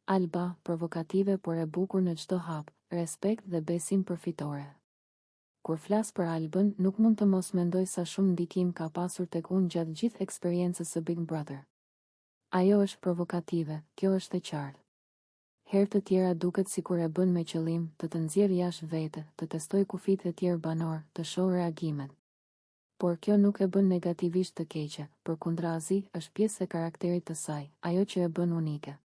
Alba, provokative por e bukur në çdo hap, respekt dhe besim përfitore. Kur flas për Albën, nuk mund të mos mendoj sa shumë ndikim ka pasur tek unë gjatë gjithë eksperiencës së Big Brother. Ajo është provokative, kjo është e qartë. Herë të tjera duket sikur e bën me qëllim të nxjerrë jashtë vete, të testoj kufitë e tjerë banor, të shohë reagimet. Por kjo nuk e bën negativisht të keqe, përkundrazi, është pjesë e karakterit të saj, ajo që e bën unike.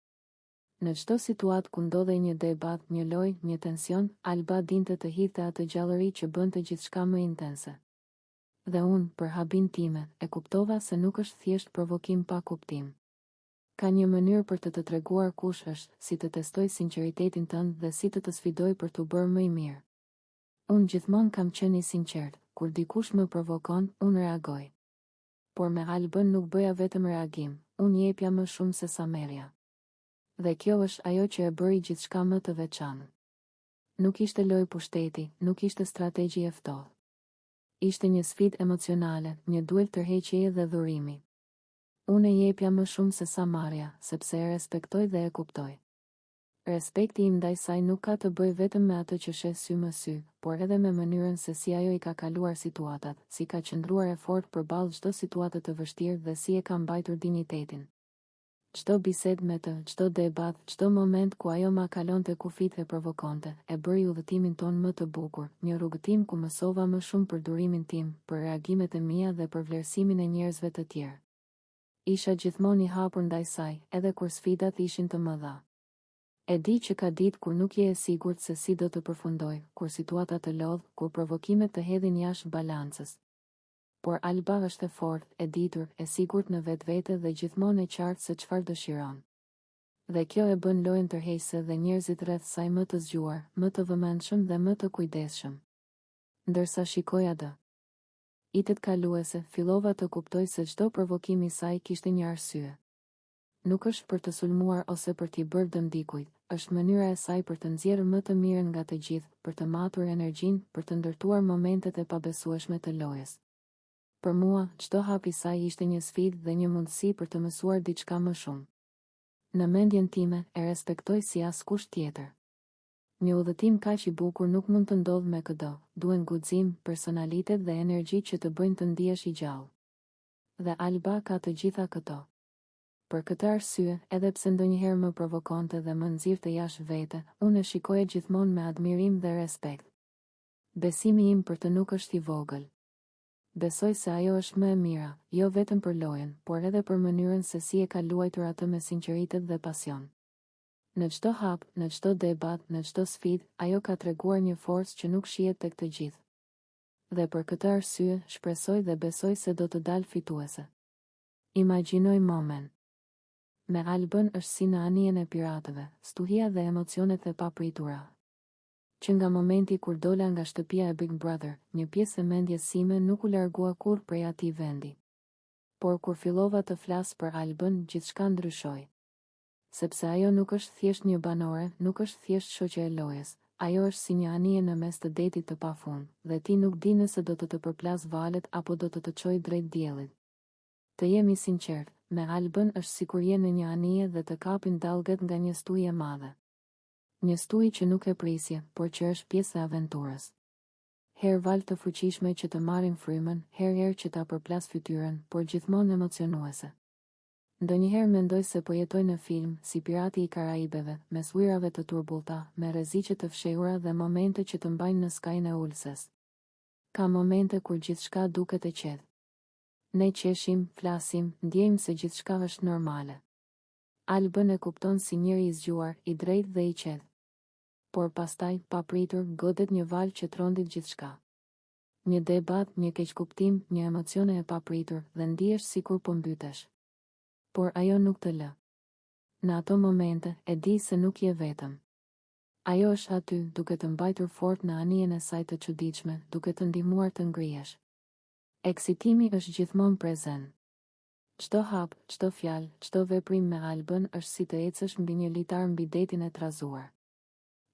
Në çdo situatë ku ndodhej një debat, një lojë, një tension, Alba dinte të hidhte atë gjallëri që bënte gjithçka më intense. Dhe unë, për habin time, e kuptova se nuk është thjesht provokim pa kuptim. Ka një mënyrë për të treguar kush është, si të testoj sinqeritetin tënd dhe si të sfidoj për t'u bërë më i mirë. Unë gjithmonë kam qenë i sinqert, kur dikush më provokon, unë reagoj. Por me Albën nuk bëja vetëm reagim, unë jepja më shumë se sa merrja. Dhe kjo është ajo që e bëri gjithçka më të veçantë. Nuk ishte lojë pushteti, nuk ishte strategji e ftohtë. Ishte një sfidë emocionale, një duel tërheqjeje dhe dhurimi. Unë e jepja më shumë se sa marrja, sepse e respektoj dhe e kuptoj. Respekti im ndaj saj nuk ka të bëjë vetëm me atë që shes sy më sy, por edhe me mënyrën se si ajo i ka kaluar situatat, si ka qëndruar e fortë përballë çdo situate të vështirë dhe si e ka mbajtur dinjitetin. Çdo bisedë me të, çdo debat, çdo moment ku ajo ma kalonte kufit dhe provokonte, e bëri udhëtimin ton më të bukur, një rrugëtim ku mësova më shumë për durimin tim, për reagimet e mia dhe për vlerësimin e njerëzve të tjerë. Isha gjithmonë i hapur ndaj saj, edhe kur sfidat ishin të mëdha. E di që ka ditë kur nuk je e sigurt se si do të përfundoj, kur situata të lodh, kur provokimet të hedhin jashtë balancës. Por Alba është e fortë, e ditur, e sigurt në vetvete dhe gjithmonë e qartë se çfarë dëshiron. Dhe kjo e bën lojën tërheqëse dhe njerëzit rreth saj më të zgjuar, më të vëmendshëm dhe më të kujdesshëm. Ndërsa shikoj atë itet kaluese, fillova të kuptoj se çdo provokim i saj kishte një arsye. Nuk është për të sulmuar ose për t'i bërë dëm dikujt, është mënyra e saj për të nxjerrë më të mirën nga të gjithë, për të matur energjinë, për të ndërtuar momentet e pabesueshme të lojës. Për mua, çdo hap i saj ishte një sfidë dhe një mundësi për të mësuar diçka më shumë. Në mendjen time, e respektoj si askush tjetër. Një udhëtim kaq i bukur nuk mund të ndodhë me çdo, duhen guxim, personalitet dhe energji që të bëjnë të ndihesh i gjallë. Dhe Alba ka të gjitha këto. Për këtë arsye, edhe pse ndonjëherë më provokonte dhe më nxirrte jashtë vete, unë e shikoja gjithmonë me admirim dhe respekt. Besimi im për të nuk është i vogël. Besoj se ajo është më e mira, jo vetëm për lojën, por edhe për mënyrën se si e ka luajtur atë me sinqeritet dhe pasion. Në çdo hap, në çdo debat, në çdo sfidë, ajo ka treguar një forcë që nuk shihet tek të gjithë. Dhe për këtë arsye, shpresoj dhe besoj se do të dalë fituese. Imagjinoj moment. Me Albën është si në anijen e piratëve, stuhia dhe emocionet e papritura. Që nga momenti kur dola nga shtëpia e Big Brother, një pjesë e mendjes sime nuk u largua kurrë prej atij vendi. Por kur fillova të flas për Albën, gjithçka ndryshoi. Sepse ajo nuk është thjesht një banore, nuk është thjesht shoqe e lojës, ajo është si një anije në mes të detit të pafund, dhe ti nuk di nëse do të përplas valet apo do të çojë drejt diellit. Të jemi sinqert, me Albën është sikur je në një anije dhe të kapin dallgët nga një stuhi e madhe. Një stuhi që nuk e prisje, por që është pjesë e aventurës. Herë valë të fuqishme që të marrin frymën, herë që ta përplas fytyrën, por gjithmonë emocionuese. Ndonjëherë mendoj se po jetoj në film, si Pirati i Karaibeve, mes ujrave të turbullta, me rreziqe të fshehura dhe momente që të mbajnë në skajin e ulses. Ka momente kur gjithçka duket e qetë. Ne qeshim, flasim, ndjejmë se gjithçka është normale. Albën e kupton si njëri i zgjuar, i drejtë dhe i qetë. Por pastaj, papritur, godet një valë që trondit gjithçka. Një debat, një keqkuptim, një emocione e papritur dhe ndihesh sikur po mbytesh. Por ajo nuk të lë. Në ato momente, e di se nuk je vetëm. Ajo është aty, duke të mbajtur fort në anijen e saj të çuditshme, duke të ndihmuar të ngrihesh. Eksitimi është gjithmonë prezent. Çdo hap, çdo fjalë, çdo veprim me Albën është si të ecësh mbi një litar mbi detin e trazuar.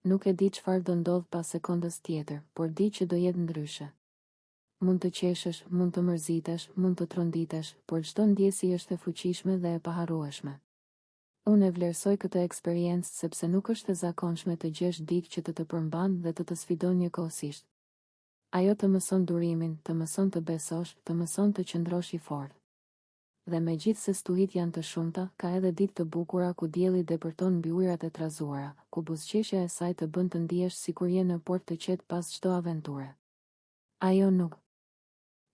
Nuk e di çfarë do ndodh pas sekondës tjetër, por di që do jetë ndryshe. Mund të qeshësh, mund të mërzitesh, mund të tronditesh, por çdo ndjesi është e fuqishme dhe e paharrueshme. Unë e vlerësoj këtë eksperiencë sepse nuk është e zakonshme të gjesh dikë që të përmban dhe të sfidon njëkohësisht. Ajo të mëson durimin, të mëson të besosh, të mëson të qëndrosh i fortë. Dhe me gjithë se stuhit janë të shumta, ka edhe ditë të bukura ku dielli depërton mbi ujërat e trazuara, ku buzëqeshja e saj të bën të ndihesh sikur je në port të qetë pas çdo aventure. Ajo nuk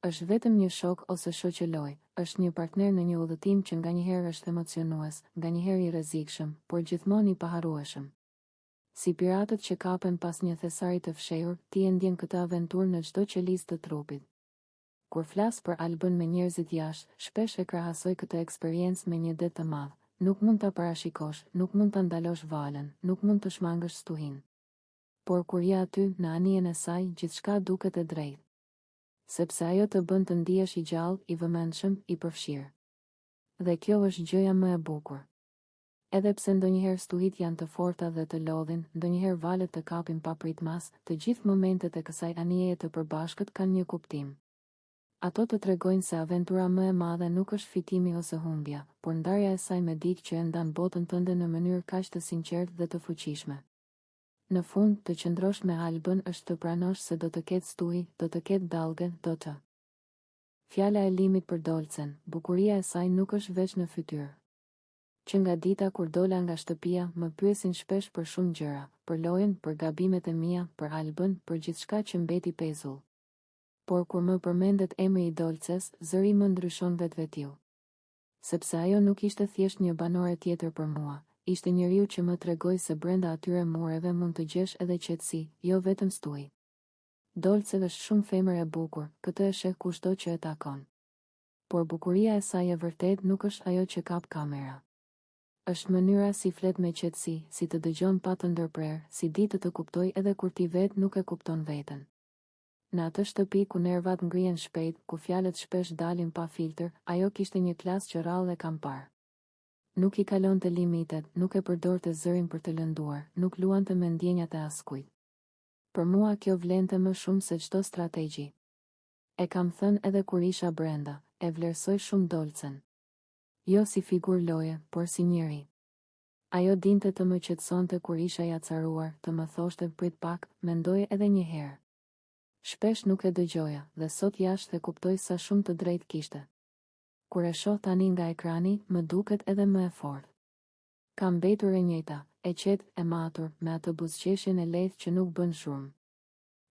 është vetëm një shok ose shoqë lojë, është një partner në një udhëtim që nganjëherë është emocionues, nganjëherë i rrezikshëm, por gjithmonë i paharrueshëm. Si piratët që kapen pas një thesari të fshehur, ti e ndjen këtë aventurë në çdo qelizë të trupit. Kur flas për Albën me njerëzit jashtë, shpesh e krahasoj këtë eksperiencë me një det të madh. Nuk mund ta parashikosh, nuk mund ta ndalosh valën, nuk mund të shmangësh stuhin. Por kur je aty, në anijen e saj, gjithçka duket e drejtë. Sepse ajo të bën të ndihesh i gjallë, i vëmendshëm, i përfshirë. Dhe kjo është gjëja më e bukur. Edhe pse ndonjëherë stuhit janë të forta dhe të lodhin, ndonjëherë valet të kapin pa pritmas, të gjithë momentet e kësaj anijeje të përbashkët kanë një kuptim. Ato të tregojnë se aventura më e madhe nuk është fitimi ose humbja, por ndarja e saj me dikë që e ndan botën tënde në mënyrë kaq të sinqertë dhe të fuqishme. Në fund, të qëndrosh me Albën është të pranosh se do të ketë stuhi, do të ketë dallgë, do të. Fjala e limit për Dolcen, bukuria e saj nuk është veç në fytyrë. Që nga dita kur dola nga shtëpia, më pyesin shpesh për shumë gjëra, për lojën, për gabimet e mia, për Albën, për gjithçka që mbeti pezull. Por kur më përmendet emri i Dolces, zëri më ndryshon vetvetiu. Sepse ajo nuk ishte thjesht një banore tjetër për mua, ishte njeriu që më tregoi se brenda atyre mureve mund të gjesh edhe qetësi, jo vetëm stuhi. Dolce është shumë femër e bukur, këtë e sheh kushdo që e takon. Por bukuria e saj e vërtet nuk është ajo që kap kamera. Është mënyra si flet me qetësi, si të dëgjon pa të ndërprer, si di të kuptoj edhe kur ti vet nuk e kupton veten. Në atë shtëpi ku nervat ngrihen shpejt, ku fjalët shpesh dalin pa filtr, ajo kishte një klasë që rrallë e kam parë. Nuk i kalonte limitet, nuk e përdorte zërin për të lënduar, nuk luante me ndjenjat e askujt. Për mua kjo vlente më shumë se çdo strategji. E kam thënë edhe kur isha brenda, e vlerësoj shumë Dolcen. Jo si figur loje, por si njeri. Ajo dinte të më qetësonte kur isha i acaruar, të më thoshte prit pak, mendoj edhe një herë. Shpesh nuk e dëgjoja, dhe sot jashtë e kuptoj sa shumë të drejtë kishte. Kur e shoh tani nga ekrani, më duket edhe më e fortë. Ka mbetur e njëjta, e qetë, e matur, me atë buzëqeshjen e lehtë që nuk bën shurm.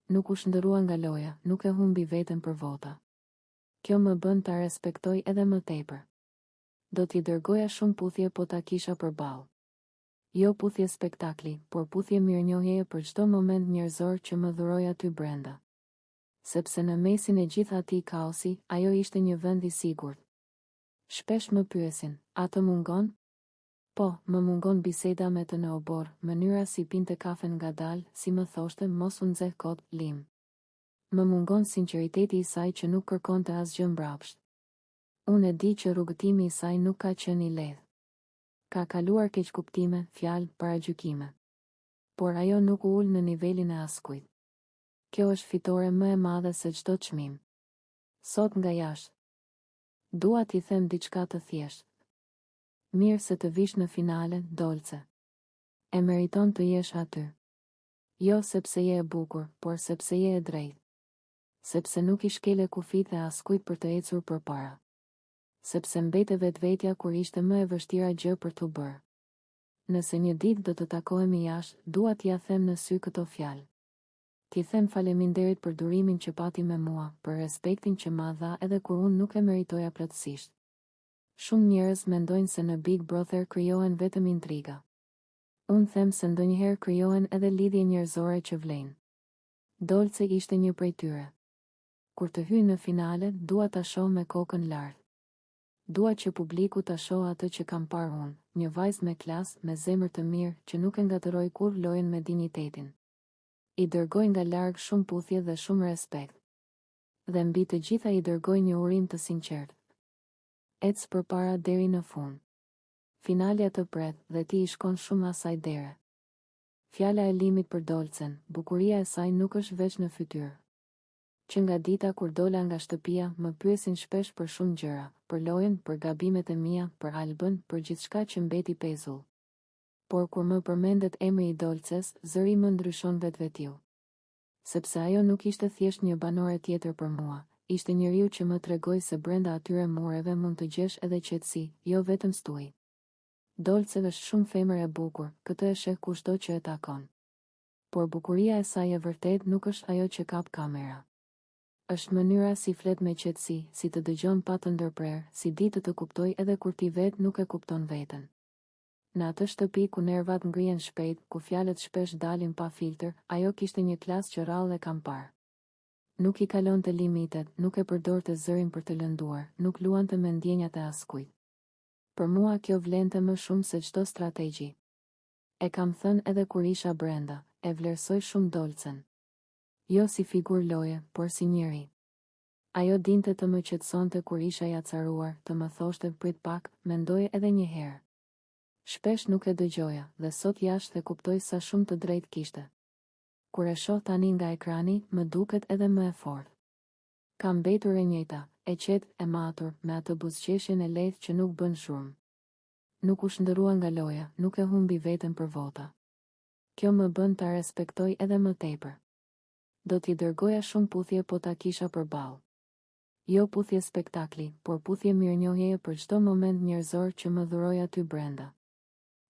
Nuk u shndërrua nga loja, nuk e humbi veten për vota. Kjo më bën ta respektoj edhe më tepër. Do t'i dërgoja shumë puthje po ta kisha përballë. Jo puthje spektakli, por puthje mirënjohjeje për çdo moment njerëzor që më dhuroi aty brenda. Sepse në mesin e gjithë atij kaosi, ajo ishte një vend i sigurt. Shpesh më pyesin, a të mungon? Po, më mungon biseda me të në obor, mënyra si pinte kafen ngadalë, si më thoshte mos u nxeh kot, lim. Më mungon sinqeriteti i saj që nuk kërkonte asgjë mbrapsht. Unë e di që rrugëtimi i saj nuk ka qenë i lehtë. Ka kaluar keqkuptime, fjalë, paragjykime. Por ajo nuk u ul në nivelin e askujt. Kjo është fitore më e madhe se çdo çmim. Sot nga jashtë. Dua t'i them diçka të thjeshtë. Mirë se të vish në finale, Dolce. E meriton të jesh aty. Jo sepse je e bukur, por sepse je e drejtë. Sepse nuk i shkele kufit e askujt për të ecur përpara. Sepse mbete vetvetja kur ishte më e vështira gjë për t'u bërë. Nëse një ditë do të takohemi jashtë, dua t'ia them në sy këto fjalë. Ti them faleminderit për durimin që pati me mua, për respektin që ma dha edhe kur unë nuk e meritoja plotësisht. Shumë njerëz mendojnë se në Big Brother krijohen vetëm intriga. Unë them se ndonjëherë krijohen edhe lidhje njerëzore që vlen. Dolce ishte një prej tyre. Kur të hyj në finale, dua ta shoh me kokën lart. Dua që publiku ta shohë atë që kam parë unë, një vajzë me klasë, me zemër të mirë, që nuk e ngatëroi kurrë lojën me dinjitetin. I dërgoj nga larg shumë puthje dhe shumë respekt. Dhe mbi të gjitha i dërgoj një urim të sinqertë. Ec përpara deri në fund. Finalja të pret dhe ti i shkon shumë asaj dere. Fjala e limit për Dolcen, bukuria e saj nuk është veç në fytyrë. që nga dita kur dola nga shtëpia më pyesin shpesh për shumë gjëra, për lojën, për gabimet e mia, për Albën, për gjithçka që mbeti pezull. Por kur më përmendet emri i Dolces, zëri më ndryshon vetvetiu. Sepse ajo nuk ishte thjesht një banore tjetër për mua, ishte njeriu që më tregoi se brenda atyre mureve mund të gjesh edhe qetësi, jo vetëm stuj. Dolce është shumë femër e bukur, këtë e sheh kushdo që e takon. Por bukuria e saj e vërtet nuk është ajo që kap kamera. Është mënyra si flet me qetësi, si të dëgjon pa të ndërprer, si di të kuptoj edhe kur ti vet nuk e kupton veten. Në atë shtëpi ku nervat ngrihen shpejt, ku fjalët shpesh dalin pa filtr, ajo kishte një klas që rrallë e kam parë. Nuk i kalonte limitet, nuk e përdorte zërin për të lënduar, nuk luante me ndjenjat e askujt. Për mua kjo vlente më shumë se çdo strategji. E kam thënë edhe kur isha brenda, e vlerësoj shumë Dolcen. Jo si figur loje, por si njeri. Ajo dinte të më qetësonte kur isha i acaruar, të më thoshte prit pak, mendoj edhe një herë. Shpesh nuk e dëgjoja, dhe sot jashtë e kuptoj sa shumë të drejtë kishte. Kur e shoh tani nga ekrani, më duket edhe më e fortë. Ka mbetur e njëjta, e qetë, e matur, me atë buzëqeshjen e lehtë që nuk bën shurm. Nuk u shndërrua nga loja, nuk e humbi veten për vota. Kjo më bën ta respektoj edhe më tepër. Do t'i dërgoja shumë puthje po ta kisha përballë. Jo puthje spektakli, por puthje mirënjohjeje për çdo moment njerëzor që më dhuroi aty brenda.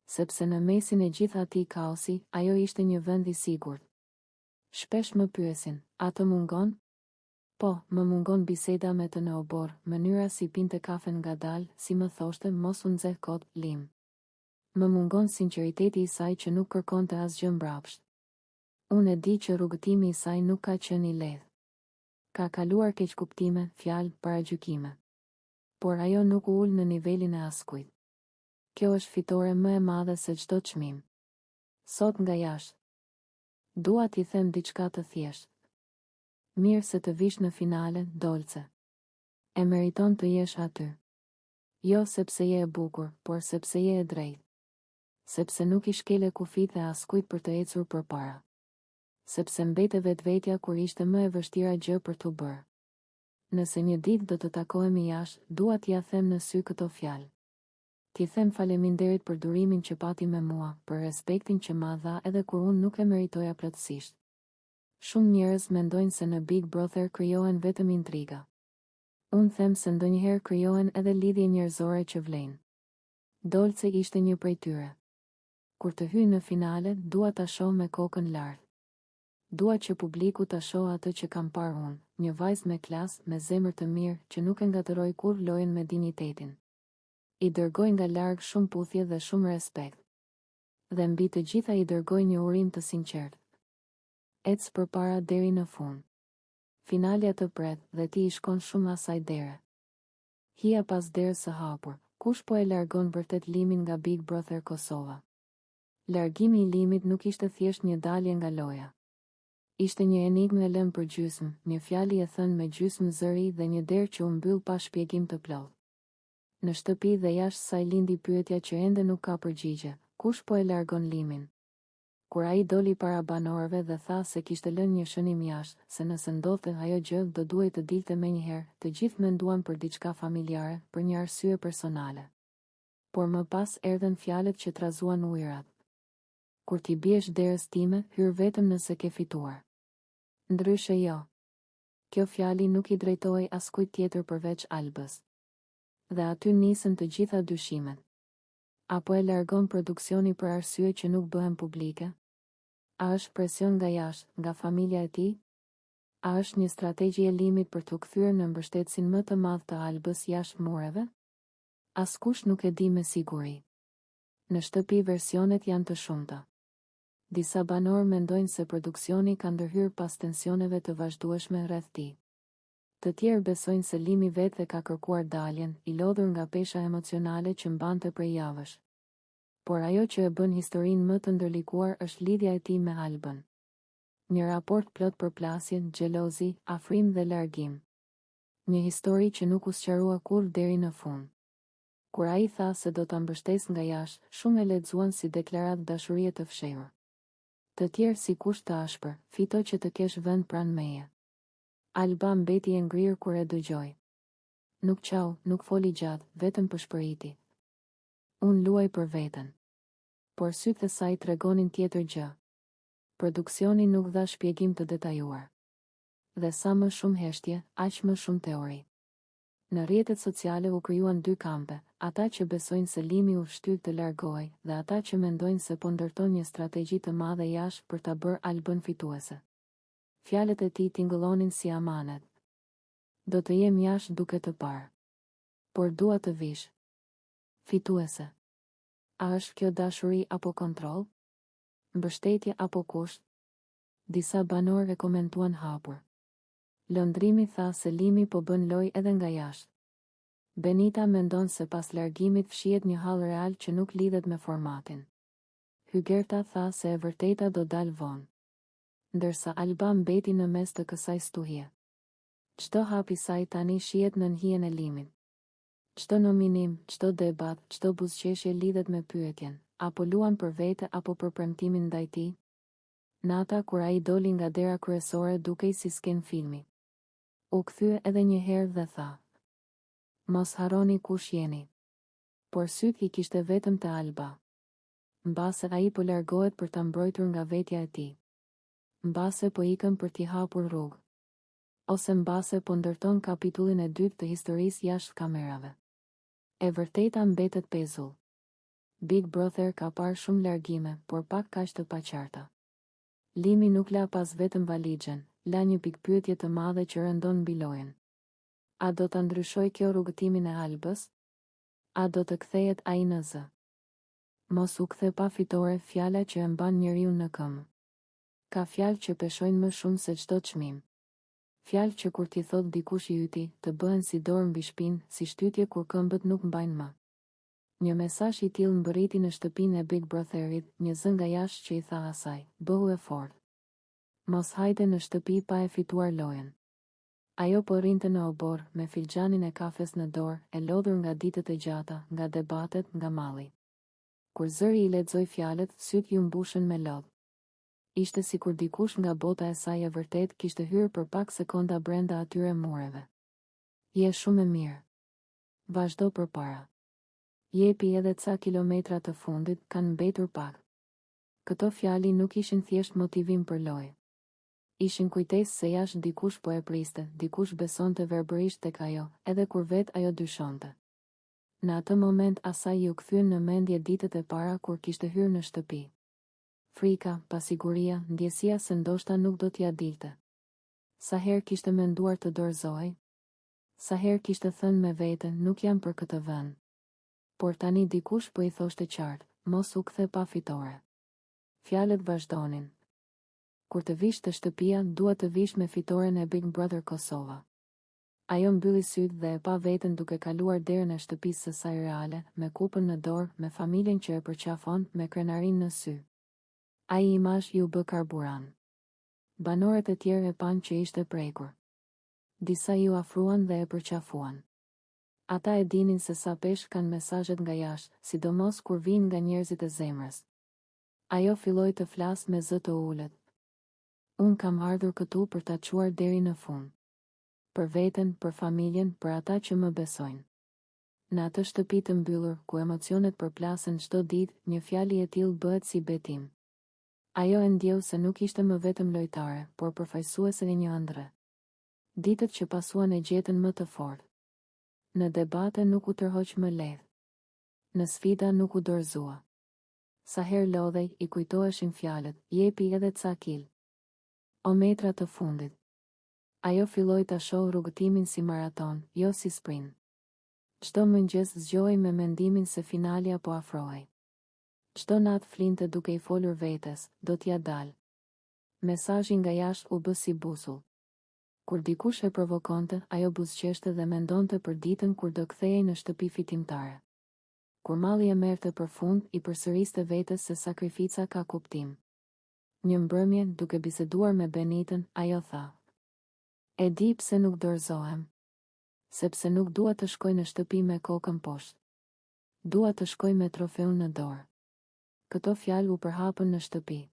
Sepse në mesin e gjithë atij kaosi, ajo ishte një vend i sigurt. Shpesh më pyesin, a të mungon? Po, më mungon biseda me të në obor, mënyra si pinte kafen ngadalë, si më thoshte mos u nxeh kot, lim. Më mungon sinqeriteti i saj që nuk kërkonte asgjë mbrapsht. Unë e di që rrugëtimi i saj nuk ka qenë i lehtë. Ka kaluar keqkuptime, fjalë, paragjykime. Por ajo nuk u ul në nivelin e askujt. Kjo është fitore më e madhe se çdo çmim. Sot nga jashtë. Dua t'i them diçka të thjeshtë. Mirë se të vish në finale, Dolce. E meriton të jesh aty. Jo sepse je e bukur, por sepse je e drejtë. Sepse nuk i shkele kufit e askujt për të ecur përpara. Sepse mbete vetvetja kur ishte më e vështira gjë për t'u bërë. Nëse një ditë do të takohemi jashtë, dua t'ia them në sy këto fjalë. T'i them faleminderit për durimin që pati me mua, për respektin që ma dha edhe kur unë nuk e meritoja plotësisht. Shumë njerëz mendojnë se në Big Brother krijohen vetëm intriga. Unë them se ndonjëherë krijohen edhe lidhje njerëzore që vlen. Dolce ishte një prej tyre. Kur të hyj në finale, dua ta shoh me kokën lart. Dua që publiku ta shohë atë që kam parë unë, një vajzë me klasë, me zemër të mirë, që nuk e ngatëroi kur lojën me dinjitetin. I dërgoj nga larg shumë puthje dhe shumë respekt. Dhe mbi të gjitha i dërgoj një urim të sinqert. Ec përpara deri në fund. Finalja të pret dhe ti i shkon shumë asaj dere. Hija pas derës së hapur, kush po e largon vërtet Limin nga Big Brother Kosova? Largimi i Limit nuk ishte thjesht një dalje nga loja. Ishte një enigmë e lënë për gjysmë, një fjali e thënë me gjysmë zëri dhe një derë që u mbyll pa shpjegim të plotë. Në shtëpi dhe jashtë saj lindi pyetja që ende nuk ka përgjigje, kush po e largon Limin? Kur ai doli para banorëve dhe tha se kishte lënë një shënim jashtë, se nëse ndodhte ajo gjë do duhej të dilte menjëherë, të gjithë menduan për diçka familjare, për një arsye personale. Por më pas erdhen fjalët që trazuan ujërat. Kur ti biesh derës time, hyr vetëm nëse ke fituar. Ndryshe jo. Kjo fjali nuk i drejtohej askujt tjetër përveç Albës. Dhe aty nisën të gjitha dyshimet. Apo e largon produksioni për arsye që nuk bëhen publike? A është presion nga jashtë, nga familja e tij? A është një strategji e Limit për t'u kthyer në mbështetësin më të madh të Albës jashtë mureve? Askush nuk e di me siguri. Në shtëpi versionet janë të shumta. Disa banorë mendojnë se produksioni ka ndërhyrë pas tensioneve të vazhdueshme rreth tij. Të tjerë besojnë se Limi vetë ka kërkuar daljen, i lodhur nga pesha emocionale që mbante prej javësh. Por ajo që e bën historinë më të ndërlikuar është lidhja e tij me Albën. Një raport plot përplasje, xhelozi, afrim dhe largim. Një histori që nuk u sqarua kurrë deri në fund. Kur ai tha se do ta mbështes nga jashtë, shumë e lexuan si deklaratë dashurie të fshehur. Të tjerë si kusht të ashpër, fito që të kesh vend pranë meje. Alba mbeti e ngrirë kur e dëgjoi. Nuk qau, nuk foli gjatë, vetëm përshpëriti. Unë luaj për veten. Por sytë e saj tregonin tjetër gjë. Produksioni nuk dha shpjegim të detajuar. Dhe sa më shumë heshtje, aq më shumë teori. Në rrjetet sociale u krijuan dy kampe, ata që besojnë se Limi u shtyr të largohej dhe ata që mendojnë se po ndërton një strategji të madhe jashtë për ta bërë Albën fituese. Fjalët e tij tingëllonin si amanet. Do të jem jashtë duke të parë. Por dua të vish. Fituese. A është kjo dashuri apo kontroll? Mbështetje apo kusht? Disa banorë e komentuan hapur. Lëndrimi tha se Limi po bën lojë edhe nga jashtë. Benita mendon se pas largimit fshihet një hall real që nuk lidhet me formatin. Hygerta tha se e vërteta do dal vonë. Ndërsa Alba mbeti në mes të kësaj stuhje. Çdo hap i saj tani shihet në hijen e Limit. Çdo nominim, çdo debat, çdo buzëqeshje lidhet me pyetjen, apo luan për vete apo për premtimin ndaj tij? Nata kur ai doli nga dera kryesore dukej si sken filmi. U kthye edhe një herë dhe tha: Mos harroni kush jeni. Por syt I kishte vetëm te Alba. Mbase ai po largohet për ta mbrojtur nga vetja e tij. Mbase po ikën për t'i hapur rrugë. Ose mbase po ndërton kapitullin e dytë të historisë jashtë kamerave. E vërteta mbetet pezull. Big Brother ka parë shumë largime, por pak kaq të paqarta. Limi nuk la pas vetëm valixhen, la një pikpyetje të madhe që rëndon mbi lojën. A do ta ndryshoj kjo rrugëtimin e Albës? A do të kthehet ai në zë? Mos u kthe pa fitore, fjala që e mban njeriu në këmbë. Ka fjalë që peshojnë më shumë se çdo çmim. Fjalë që kur t'i thot dikush I yti, të bëhen si dorë mbi shpinë, si shtytje kur këmbët nuk mbajnë më. Një mesazh I tillë mbërriti në shtëpinë e Big Brotherit, një zë nga jashtë që I tha asaj: "Bëhu e fortë. Mos hajde në shtëpi pa e fituar lojën." Ajo po rrinte në obor, me filxhanin e kafes në dorë, e lodhur nga ditët e gjata, nga debatet, nga malli. Kur zëri I lexoi fjalët, syt ju mbushën me lodh. Ishte sikur dikush nga bota e saj e vërtet kishte hyrë për pak sekonda brenda atyre mureve. Je shumë e mirë. Vazhdo përpara. Jepi edhe ca kilometra të fundit, kanë mbetur pak. Këto fjali nuk ishin thjesht motivim për lojë. Ishin kujtesë se jashtë dikush po e priste, dikush besonte verbërisht tek ajo, edhe kur vet ajo dyshonte. Në atë moment asaj ju kthyen në mendje ditët e para kur kishte hyrë në shtëpi. Frika, pasiguria, ndjesia se ndoshta nuk do t'ja dilte. Sa herë kishte menduar të dorëzohej? Sa herë kishte thënë me vete, nuk jam për këtë vend. Por tani dikush po I thoshte qartë, mos u kthe pa fitore. Fjalët vazhdonin. Kur të vish të shtëpia, dua të vish me fitoren e Big Brother Kosova. Ajo mbylli sytë dhe e pa veten duke kaluar derën e shtëpisë së saj reale, me kupën në dorë, me familjen që e përqafon, me krenarin në sy. Ai imazh ju bë karburant. Banorët e tjerë e panë që ishte prekur. Disa ju afruan dhe e përqafuan. Ata e dinin se sa peshë kanë mesazhet nga jashtë, sidomos kur vinë nga njerëzit e zemrës. Ajo filloi të flasë me zë të ulët. Unë kam ardhur këtu për ta çuar deri në fund. Për veten, për familjen, për ata që më besojnë. Në atë shtëpi të mbyllur, ku emocionet përplasen çdo ditë, një fjali e tillë bëhet si betim. Ajo e ndjeu se nuk ishte më vetëm lojtare, por përfaqësuese e një ëndre. Ditët që pasuan e gjetën më të fortë. Në debate nuk u tërhoq më lehtë. Në sfida nuk u dorëzua. Sa herë lodhej, I kujtoheshin fjalët, jepi edhe ca kil. O metra të fundit. Ajo filloi ta shohë rrugëtimin si maraton, jo si sprint. Çdo mëngjes zgjohej me mendimin se finalja po afrohej. Çdo natë flinte duke I folur vetes, do t'ja dal. Mesazhi nga jashtë u bë si busull. Kur dikush e provokonte, ajo buzëqeshte dhe mendonte për ditën kur do kthehej në shtëpi fitimtare. Kur malli e merrte përfund, I përsëriste vetes se sakrifica ka kuptim. Një mbrëmje, duke biseduar me Benitën, ajo tha: "E di pse nuk dorëzohem. Sepse nuk dua të shkoj në shtëpi me kokën poshtë. Dua të shkoj me trofeun në dorë." Këto fjalë u përhapën në shtëpi.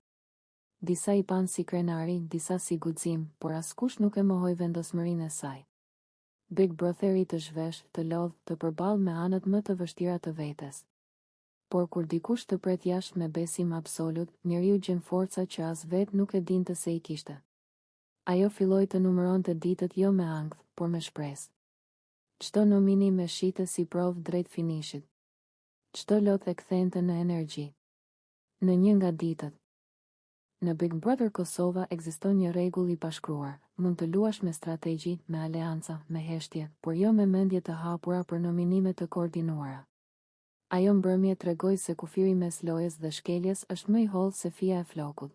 Disa i panë si krenari, disa si guxim, por askush nuk e mohoi vendosmërinë e saj. Big Brotheri të zhvesh, të lodh, të përballë me anët më të vështira të vetes. Por kur dikush të pret jashtë me besim absolut, njeriu gjen forca që as vet nuk e dinte se i kishte. Ajo filloi të numëronte ditët jo me ankth, por me shpresë. Çdo nominim e shite si provë drejt finishit. Çdo lot e kthente në energji. Në një nga ditët. Në Big Brother Kosova ekziston një rregull i pashkruar: mund të luash me strategji, me aleanca, me heshtje, por jo me mendje të hapura për nominime të koordinuara. Ajo mbrëmje tregoi se kufiri mes lojës dhe shkeljes është më i hollë se fija e flokut.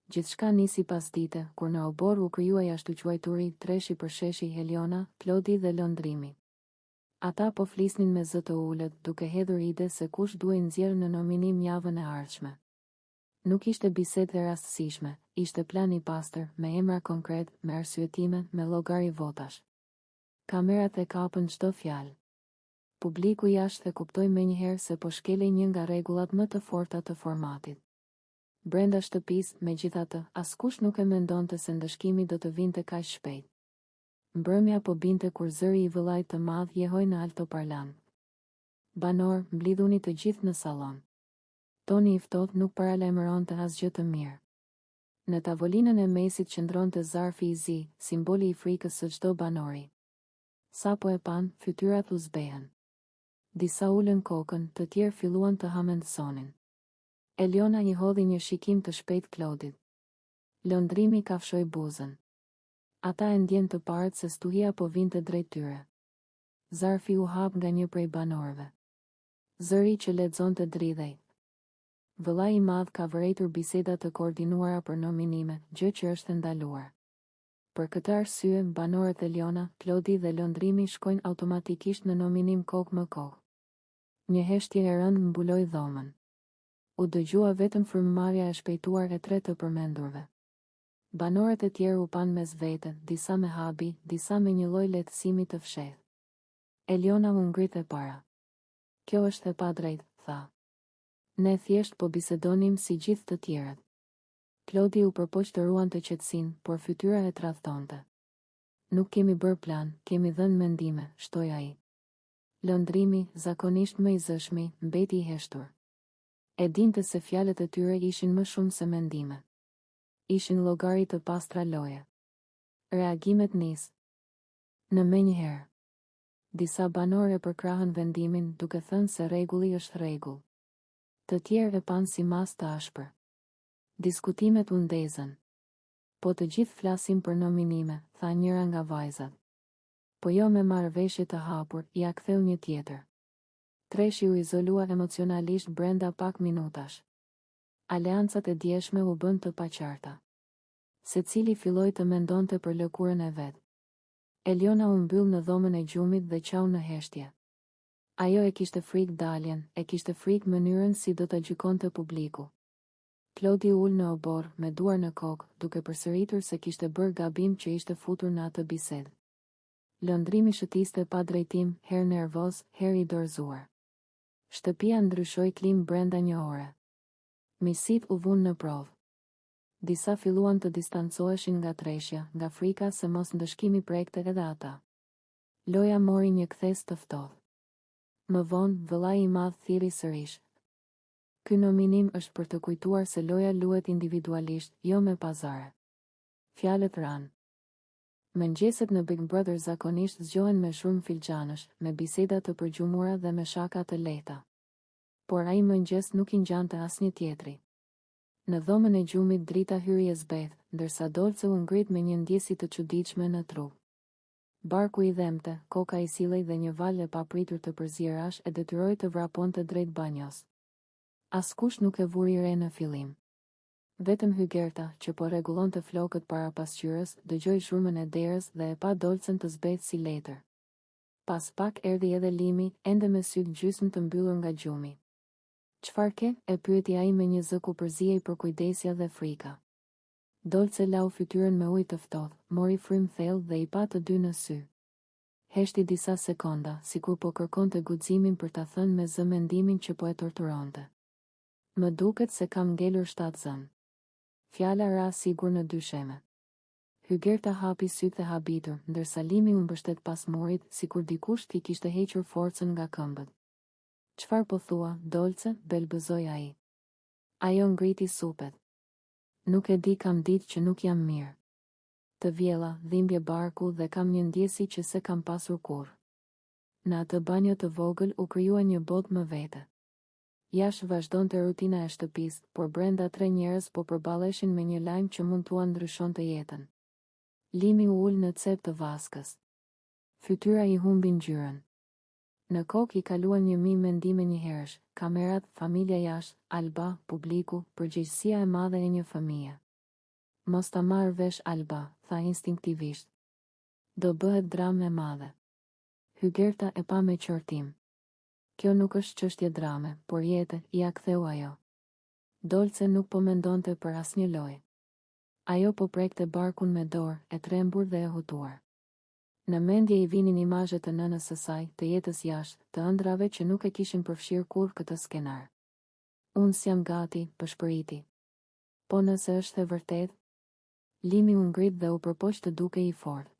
Gjithçka nisi pas dite, kur në obor u krijua jashtëquajturi, treshi për sheshi Heliona, Klodi dhe lëndrimi. Ata po flisnin me zë të ulët, duke hedhur ide se kush duhej nxjerrë në nominim javën e ardhshme. Nuk ishte bisedë e rastësishme, ishte plan i pastër, me emra konkret, me arsyetime, me llogari votash. Kamerat e kapën çdo fjalë. Publiku jashtë e kuptoi menjëherë se po shkelej një nga rregullat më të forta të formatit. Brenda shtëpisë, megjithatë, askush nuk e mendonte se ndëshkimi do të vinte kaq shpejt. Mbrëmja po binte kur zëri i vëllait të madh jehoi në altoparlan. Banor, mblidhuni të gjithë në sallon. Toni i ftohtë nuk paralajmëronte asgjë të mirë. Në tavolinën e mesit qëndronte zarfi i zi, simboli i frikës së çdo banori. Sa po e pan, fytyrat u zbehen. Disa ulën kokën, të tjerë filluan të hamendësonin. Eliona i hodhi një shikim të shpejt Klodit. Lëndrimi kafshoi buzën. Ata e ndjen të parët se stuhia po vinte drejt tyre. Zarfi u hap nga një prej banorëve. Zëri që lexonte dridhej. Vëllai i madh ka vërejtur biseda të koordinuara për nominime, gjë që është ndaluar. Për këtë arsye, banorët Eliona, Klodi dhe lëndrimi shkojnë automatikisht në nominim kokë më kokë. Një heshtje e rëndë mbuloi dhomën. U dëgjua vetëm frymëmarrja e shpejtuar e tre të përmendurve. Banorët e tjerë u panë mes vete, disa me habi, disa me një lloj lehtësimi të fshehtë. Eliona u ngrit e para. Kjo është e padrejtë, tha. Ne thjesht po bisedonim si gjithë të tjerët. Klodi u përpoq të ruante qetësinë, por fytyra e tradhtonte. Nuk kemi bërë plan, kemi dhënë mendime, shtoi ai. Lëndrimi, zakonisht më i zëshmi, mbeti i heshtur. E dinte se fjalët e tyre ishin më shumë se mendime. Ishin llogari të pastra loje. Reagimet nis. Në menjëherë. Disa banorë përkrahën vendimin duke thënë se rregulli është rregull. Të tjerë e panë si mas të ashpër. Diskutimet u ndezën. Po të gjithë flasim për nominime, tha njëra nga vajzat. Po jo me marrëveshje të hapur, ja ktheu një tjetër. Treshi u izolua emocionalisht brenda pak minutash. Aleancat e djeshme u bën të paqarta. Secili filloi të mendonte për lëkurën e vet. Eliona u mbyll në dhomën e gjumit dhe qau në heshtje. Ajo e kishte frikë daljen, e kishte frikë mënyrën si do ta gjykonte publiku. Klodi ul në obor, me duar në kokë, duke përsëritur se kishte bërë gabim që ishte futur në atë bisedë. Lëndrimi shëtiste pa drejtim, herë nervoz, herë i dorëzuar. Shtëpia ndryshoi klim brenda një ore. Misit u vunë në provë. Disa filluan të distancoheshin nga treshja, nga frika se mos ndëshkimi prekte edhe ata. Loja mori një kthes të ftohtë. Më vonë, vëllai i madh thiri sërish. Ky nominim është për të kujtuar se loja luhet individualisht, jo me pazare. Fjalët ranë. Mëngjeset në Big Brother zakonisht zgjohen me shumë filxhanësh, me biseda të përgjumura dhe me shaka të lehta. Por ai mëngjes nuk i ngjante asnjë tjetri. Në dhomën e gjumit drita hyri e zbeth, ndërsa Dolce u ngrit me një ndjesi të çuditshme në trup. Barku i dhemte, koka i sillej dhe një valë e papritur të përzirash e detyroi të vraponte drejt banjos. Askush nuk e vuri re në fillim. Vetëm Hygerta, që po rregullonte flokët para pasqyrës, dëgjoi zhurmën e derës dhe e pa Dolcen të zbeth si letër. Pas pak erdhi edhe Limi, ende me sytë gjysmë të mbyllur nga gjumi. Çfarë ke? E pyeti ai me një zë ku përzihej përkujdesja dhe frika. Dolce lau fytyrën me ujë të ftohtë, mori frym thellë dhe i pa të dy në sy. Heshti disa sekonda, sikur po kërkonte guximin për ta thënë me zë mendimin që po e torturonte. Më duket se kam ngelur 7 zën. Fjala ra sigur në dysheme. Hygerta hapi sytë dhe habitur, ndërsa Limi u mbështet pas morit, sikur dikush t'i kishte hequr forcën nga këmbët. Çfarë po thua, Dolce, belbëzoi ai. Ajo ngriti supet. Nuk e di, kam ditë që nuk jam mirë. Të vjella, dhimbje barku dhe kam një ndjesi që se kam pasur kurrë. Në atë banjo të vogël u krijua një botë më vete. Jashtë vazhdonte rutina e shtëpisë, por brenda 3 njerëz po përballeshin me një lajm që mund t'ua ndryshonte jetën. Limi u ul në cep të vaskës. Fytyra i humbi ngjyrën. Në kokë i kaluan 1000 mendime njëherësh: kamerat, familja jashtë, Alba, publiku, përgjegjësia e madhe e një fëmije. Mos ta marr vesh Alba, tha instinktivisht. Do bëhet dramë e madhe. Hygerta e pa me qortim. Kjo nuk është çështje drame, por jete, ja ktheu ajo. Dolce nuk po mendonte për asnjë lojë. Ajo po prekte barkun me dorë, e trembur dhe e hutuar. Në mendje i vinin imazhet të nënës së saj, të jetës jashtë, të ëndrave që nuk e kishin përfshirë kurrë këtë skenar. Unë s'jam gati, pëshpëriti. Po nëse është e vërtet? Limi u ngrit dhe u përpoq të duke i fortë.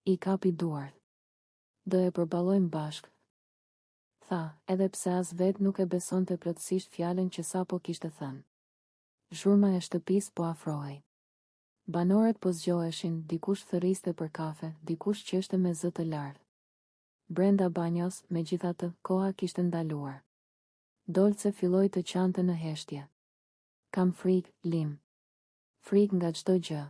I kapi duart. Do e përballojmë bashkë, tha, edhe pse as vet nuk e besonte plotësisht fjalën që sapo kishte thënë. Zhurma e shtëpisë po afrohej. Banorët po zgjoheshin, dikush thërriste për kafe, dikush qeshte me zë të lartë. Brenda banjos, megjithatë, koha kishte ndaluar. Dolce filloi të qante në heshtje. Kam frikë, Lim. Frikë nga çdo gjë.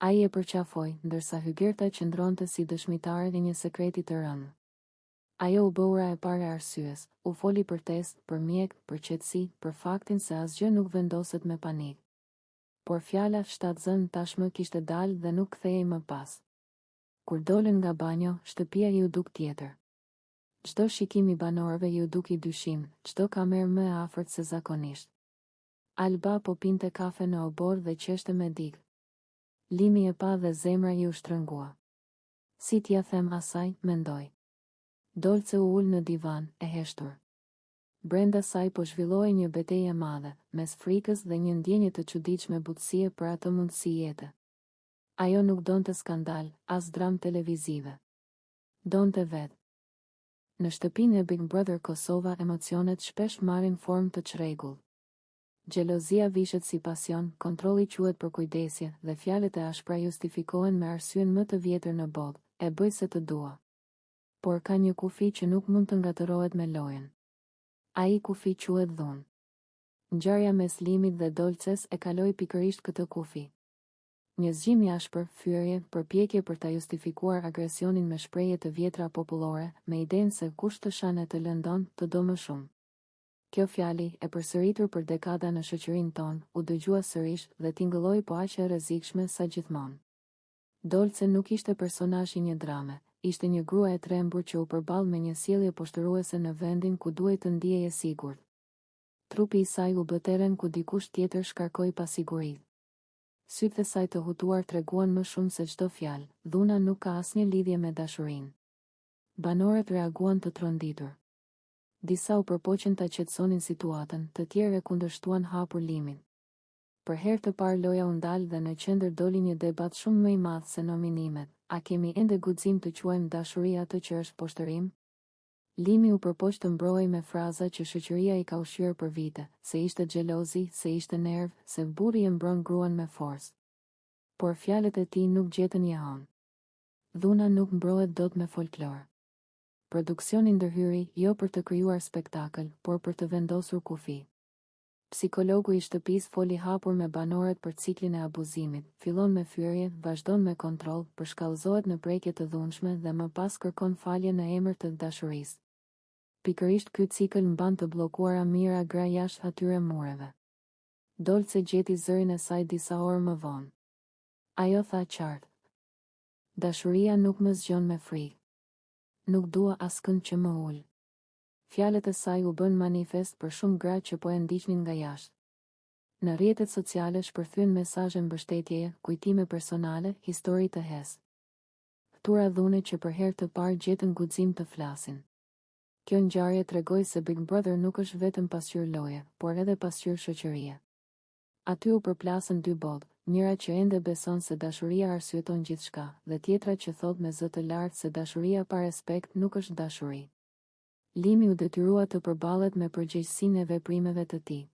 Ai e përqafoi, ndërsa Hygerta qëndronte si dëshmitare e një sekreti të rëndë. Ajo u bëura e para e arsyes, u foli për test, për mjek, për qetësi, për faktin se asgjë nuk vendoset me panik. Por fjala shtatzën tashmë kishte dalë dhe nuk kthehej më pas. Kur dolën nga banjo, shtëpia ju duk tjetër. Çdo shikim i banorëve ju duk i dyshim, çdo kamerë më e afërt se zakonisht. Alba po pinte kafe në obor dhe qeshte me dikë. Limi e pa dhe zemra ju shtrëngua. Si t'ja them asaj, mendoj. Dolce u ul në divan, e heshtur. Brenda saj po zhvilloi një betejë e madhe, mes frikës dhe një ndjenje të çuditshme butësie për atë mundësi jete. Ajo nuk donte skandal, as dramë televizive. Donte vetë. Në shtëpinë e Big Brother Kosova emocionet shpesh marrin formë të çrregull. Xhelozia vishet si pasion, kontrolli quhet për kujdesje dhe fjalët e ashpra justifikohen me arsyen më të vjetër në botë, e bëj se të dua. Por ka një kufi që nuk mund të ngatërohet me lojën. Ai kufi quhet dhunë. Ngjarja mes Limit dhe Dolces e kaloi pikërisht këtë kufi. Një zgjim i ashpër, fyerje, përpjekje për ta justifikuar agresionin me shprehje të vjetra popullore, me idenë se kush të shane të lëndon, të do më shumë. Kjo fjali, e përsëritur për dekada në shoqërinë tonë, u dëgjua sërish dhe tingëlloi po aq e rrezikshme sa gjithmonë. Dolce nuk ishte personazh i një drame, ishte një grua e trembur që u përball me një sjellje poshtëruese në vendin ku duhej të ndihej e sigurt. Trupi i saj u bë terren ku dikush tjetër shkarkoi pasiguri. Sytë e saj të hutuar treguan më shumë se çdo fjalë, dhuna nuk ka asnjë lidhje me dashurinë. Banorët reaguan të tronditur. Disa u përpoqën ta qetësonin situatën, të tjerë e kundërshtuan hapur Limin. Për herë të parë loja u ndal dhe në qendër doli një debat shumë më i madh se nominimet. A kemi ende guxim të quajmë dashuri atë që është poshtërim? Limi u përpoq të mbrojë me fraza që shoqëria i ka ushqyer për vite, se ishte xhelozi, se ishte nerv, se burri e mbron gruan me forcë. Por fjalët e tij nuk gjetën jahon. Dhuna nuk mbrohet dot me folklor. Produksioni ndërhyri jo për të krijuar spektakël, por për të vendosur kufi. Psikologu i shtëpisë foli hapur me banorët për ciklin e abuzimit, fillon me fyerje, vazhdon me kontroll, përshkallëzohet në prekje të dhunshme dhe më pas kërkon falje në emër të dashurisë. Pikërisht ky cikël mban të bllokuara mira gra jashtë atyre mureve. Dolce gjeti zërin e saj disa orë më vonë. Ajo tha qartë. Dashuria nuk më zgjon me frikë. Nuk dua askënd që më ul. Fjalët e saj u bën manifest për shumë gra që po e ndiqnin nga jashtë. Në rrjetet sociale shpërthyen mesazhe mbështetjeje, kujtime personale, histori të hes. Ftura dhune që për herë të parë gjetën guxim të flasin. Kjo ngjarje tregoi se Big Brother nuk është vetëm pasqyrë loje, por edhe pasqyrë shoqërie. Aty u përplasën dy botë, njëra që ende beson se dashuria arsyeton gjithçka, dhe tjetra që thot me zë të lartë se dashuria pa respekt nuk është dashuri. Limi u detyrua të përballet me përgjegjësinë e veprimeve të tij.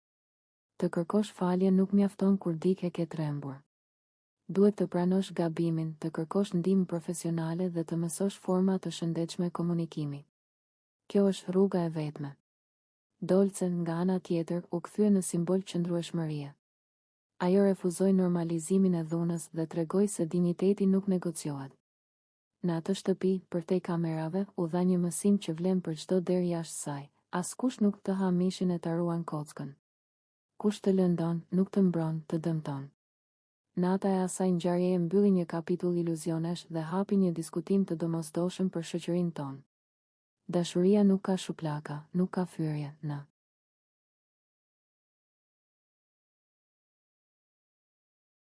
Të kërkosh falje nuk mjafton kur dike ke trembur. Duhet të pranosh gabimin, të kërkosh ndihmë profesionale dhe të mësosh forma të shëndetshme komunikimi. Kjo është rruga e vetme. Dolce, nga ana tjetër, u kthye në simbol qëndrueshmërie. Ajo refuzoi normalizimin e dhunës dhe tregoi se dinjiteti nuk negociohet. Në atë shtëpi, përtej kamerave, u dha një mësim që vlen për çdo derë jashtë saj. Askush nuk të ha mishin e ta ruan kockën. Kush të lëndon, nuk të mbron, të dëmton. Nata e asaj ngjarjeje mbylli një kapitull iluzionesh dhe hapi një diskutim të domosdoshëm për shoqërinë tonë. Dashuria nuk ka shuplaka, nuk ka fyrje,